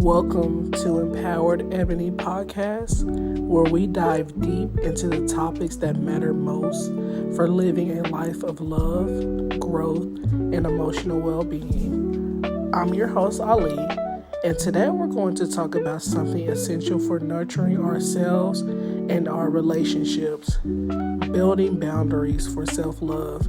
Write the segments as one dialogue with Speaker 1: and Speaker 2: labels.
Speaker 1: Welcome to Empowered Ebony Podcast, where we dive deep into the topics that matter most for living a life of love, growth, and emotional well-being. I'm your host, Ali, and today we're going to talk about something essential for nurturing ourselves and our relationships, building boundaries for self-love.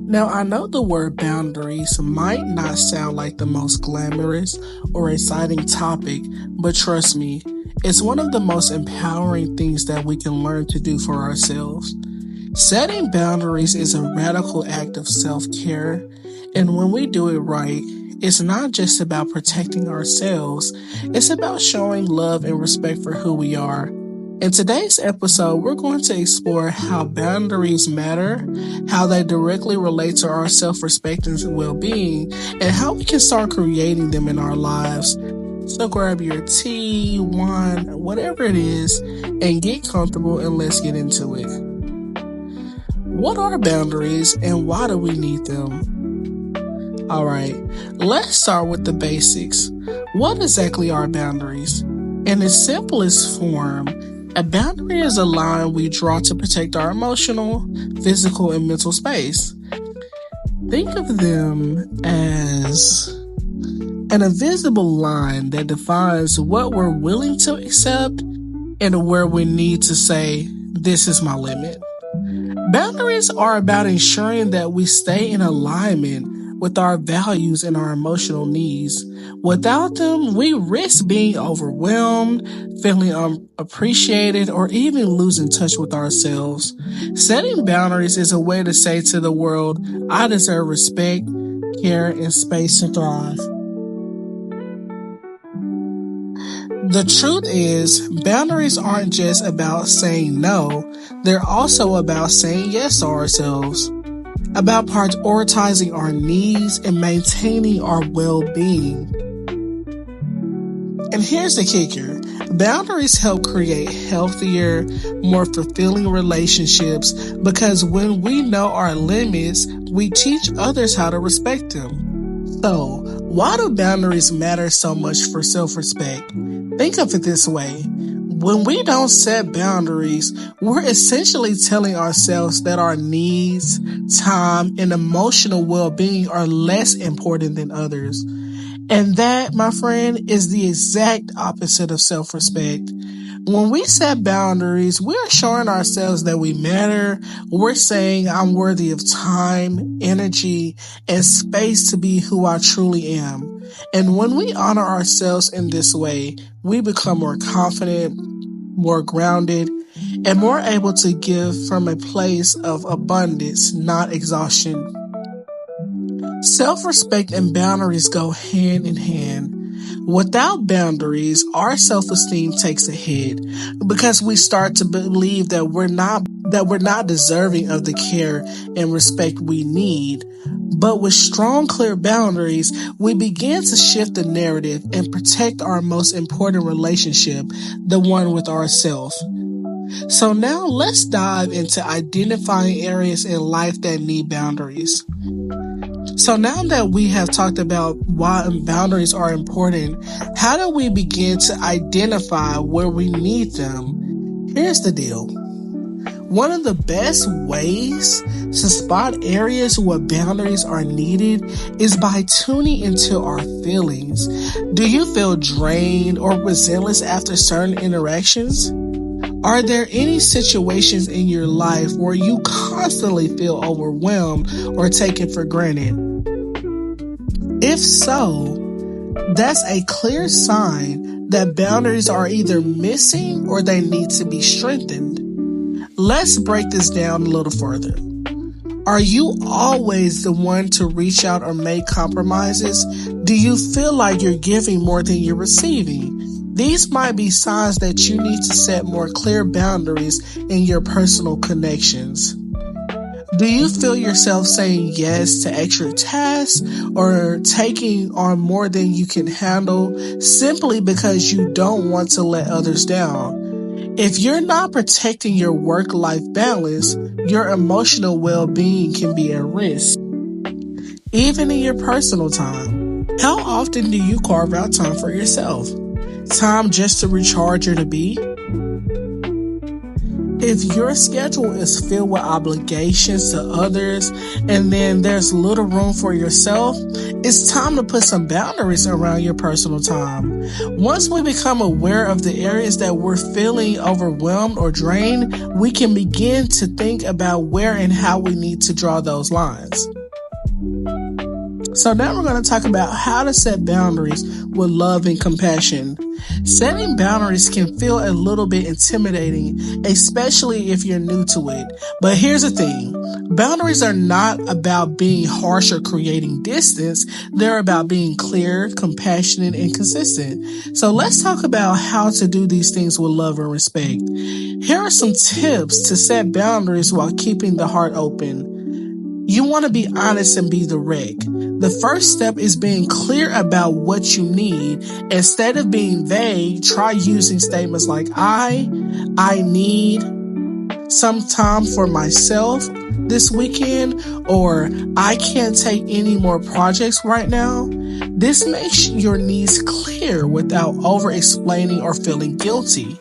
Speaker 1: Now, I know the word boundaries might not sound like the most glamorous or exciting topic, but trust me, it's one of the most empowering things that we can learn to do for ourselves. Setting boundaries is a radical act of self-care, and when we do it right, it's not just about protecting ourselves, it's about showing love and respect for who we are. In today's episode, we're going to explore how boundaries matter, how they directly relate to our self-respect and well-being, and how we can start creating them in our lives. So grab your tea, wine, whatever it is, and get comfortable and let's get into it. What are boundaries and why do we need them? All right, let's start with the basics. What exactly are boundaries? In its simplest form, a boundary is a line we draw to protect our emotional, physical, and mental space. Think of them as an invisible line that defines what we're willing to accept and where we need to say, this is my limit. Boundaries are about ensuring that we stay in alignment with our values and our emotional needs. Without them, we risk being overwhelmed, feeling unappreciated, or even losing touch with ourselves. Setting boundaries is a way to say to the world, I deserve respect, care, and space to thrive. The truth is, boundaries aren't just about saying no, they're also about saying yes to ourselves, about prioritizing our needs and maintaining our well-being. And here's the kicker. Boundaries help create healthier, more fulfilling relationships because when we know our limits, we teach others how to respect them. So, why do boundaries matter so much for self-respect? Think of it this way. When we don't set boundaries, we're essentially telling ourselves that our needs, time, and emotional well-being are less important than others. And that, my friend, is the exact opposite of self-respect. When we set boundaries, we're showing ourselves that we matter. We're saying I'm worthy of time, energy, and space to be who I truly am. And when we honor ourselves in this way, we become more confident, more grounded, and more able to give from a place of abundance, not exhaustion. Self-respect and boundaries go hand in hand. Without boundaries, our self-esteem takes a hit because we start to believe that we're not deserving of the care and respect we need. But with strong, clear boundaries, we begin to shift the narrative and protect our most important relationship, the one with ourselves. So now let's dive into identifying areas in life that need boundaries. So now that we have talked about why boundaries are important, how do we begin to identify where we need them? Here's the deal. One of the best ways to spot areas where boundaries are needed is by tuning into our feelings. Do you feel drained or restless after certain interactions? Are there any situations in your life where you constantly feel overwhelmed or taken for granted? If so, that's a clear sign that boundaries are either missing or they need to be strengthened. Let's break this down a little further. Are you always the one to reach out or make compromises? Do you feel like you're giving more than you're receiving? These might be signs that you need to set more clear boundaries in your personal connections. Do you feel yourself saying yes to extra tasks or taking on more than you can handle simply because you don't want to let others down? If you're not protecting your work-life balance, your emotional well-being can be at risk. Even in your personal time, How often do you carve out time for yourself? Time just to recharge or to be? If your schedule is filled with obligations to others and then there's little room for yourself, it's time to put some boundaries around your personal time. Once we become aware of the areas that we're feeling overwhelmed or drained, we can begin to think about where and how we need to draw those lines. So now we're going to talk about how to set boundaries with love and compassion. Setting boundaries can feel a little bit intimidating, especially if you're new to it. But here's the thing. Boundaries are not about being harsh or creating distance. They're about being clear, compassionate, and consistent. So let's talk about how to do these things with love and respect. Here are some tips to set boundaries while keeping the heart open. You want to be honest and be direct. The first step is being clear about what you need. Instead of being vague, try using statements like I need some time for myself this weekend, or I can't take any more projects right now. This makes your needs clear without over-explaining or feeling guilty.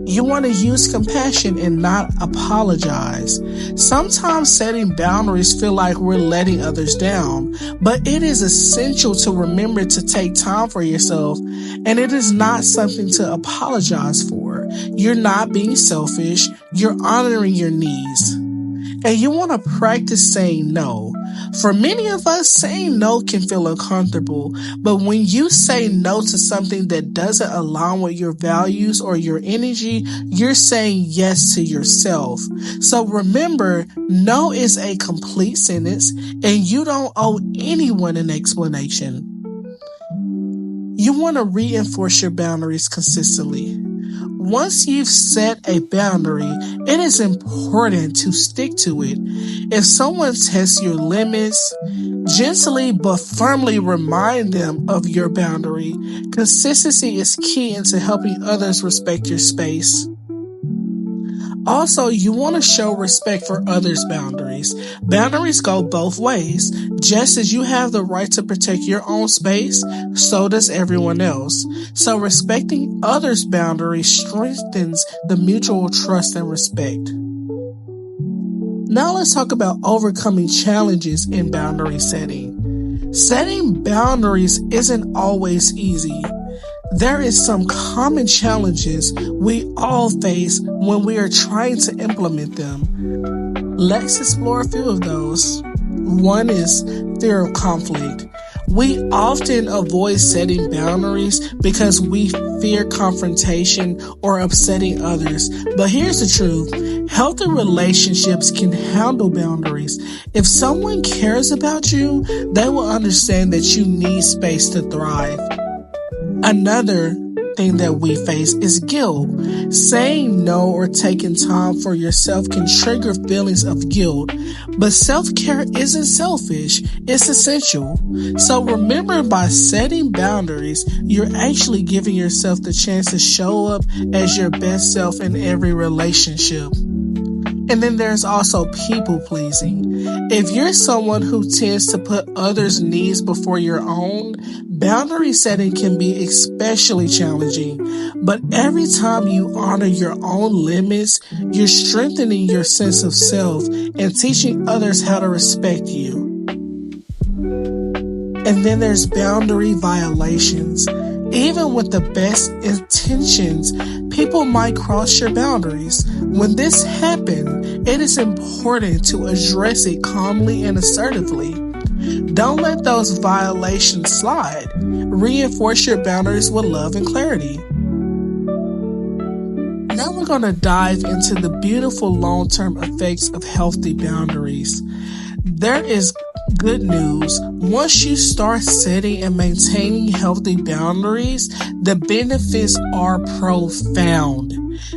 Speaker 1: You want to use compassion and not apologize. Sometimes setting boundaries feel like we're letting others down, but it is essential to remember to take time for yourself, and it is not something to apologize for. You're not being selfish. You're honoring your needs. And you want to practice saying no. For many of us, saying no can feel uncomfortable, but when you say no to something that doesn't align with your values or your energy, you're saying yes to yourself. So remember, no is a complete sentence, and you don't owe anyone an explanation. You want to reinforce your boundaries consistently. Once you've set a boundary, it is important to stick to it. If someone tests your limits, gently but firmly remind them of your boundary. Consistency is key into helping others respect your space. Also, you want to show respect for others' boundaries. Boundaries go both ways. Just as you have the right to protect your own space, so does everyone else. So respecting others' boundaries strengthens the mutual trust and respect. Now let's talk about overcoming challenges in boundary setting. Setting boundaries isn't always easy. There is some common challenges we all face when we are trying to implement them. Let's explore a few of those. One is fear of conflict. We often avoid setting boundaries because we fear confrontation or upsetting others. But here's the truth. Healthy relationships can handle boundaries. If someone cares about you, they will understand that you need space to thrive. Another thing that we face is guilt. Saying no or taking time for yourself can trigger feelings of guilt, but self-care isn't selfish, it's essential. So remember, by setting boundaries, you're actually giving yourself the chance to show up as your best self in every relationship. And then there's also people pleasing. If you're someone who tends to put others' needs before your own, boundary setting can be especially challenging. But every time you honor your own limits, you're strengthening your sense of self and teaching others how to respect you. And then there's boundary violations. Even with the best intentions, people might cross your boundaries. When this happens, it is important to address it calmly and assertively. Don't let those violations slide. Reinforce your boundaries with love and clarity. Now we're going to dive into the beautiful long-term effects of healthy boundaries. There is good news. Once you start setting and maintaining healthy boundaries, the benefits are profound.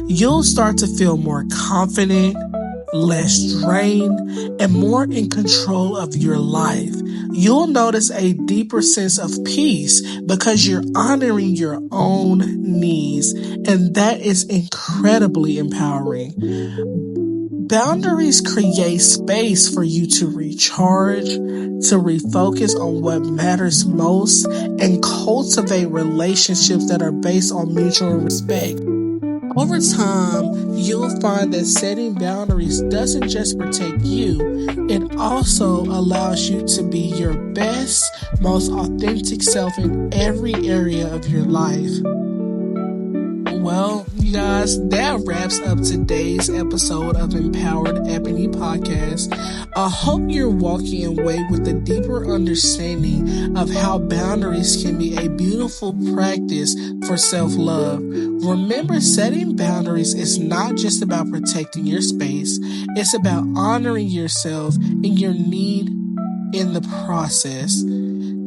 Speaker 1: You'll start to feel more confident, less drained, and more in control of your life. You'll notice a deeper sense of peace because you're honoring your own needs, and that is incredibly empowering. Boundaries create space for you to recharge, to refocus on what matters most, and cultivate relationships that are based on mutual respect. Over time, you'll find that setting boundaries doesn't just protect you, it also allows you to be your best, most authentic self in every area of your life. Well, you guys, that wraps up today's episode of Empowered Ebony Podcast. I hope you're walking away with a deeper understanding of how boundaries can be a beautiful practice for self-love. Remember, setting boundaries is not just about protecting your space, it's about honoring yourself and your need in the process.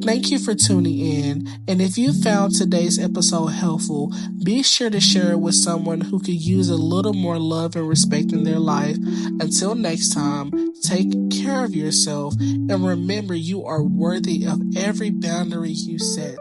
Speaker 1: Thank you for tuning in, and if you found today's episode helpful, be sure to share it with someone who could use a little more love and respect in their life. Until next time, take care of yourself, and remember you are worthy of every boundary you set.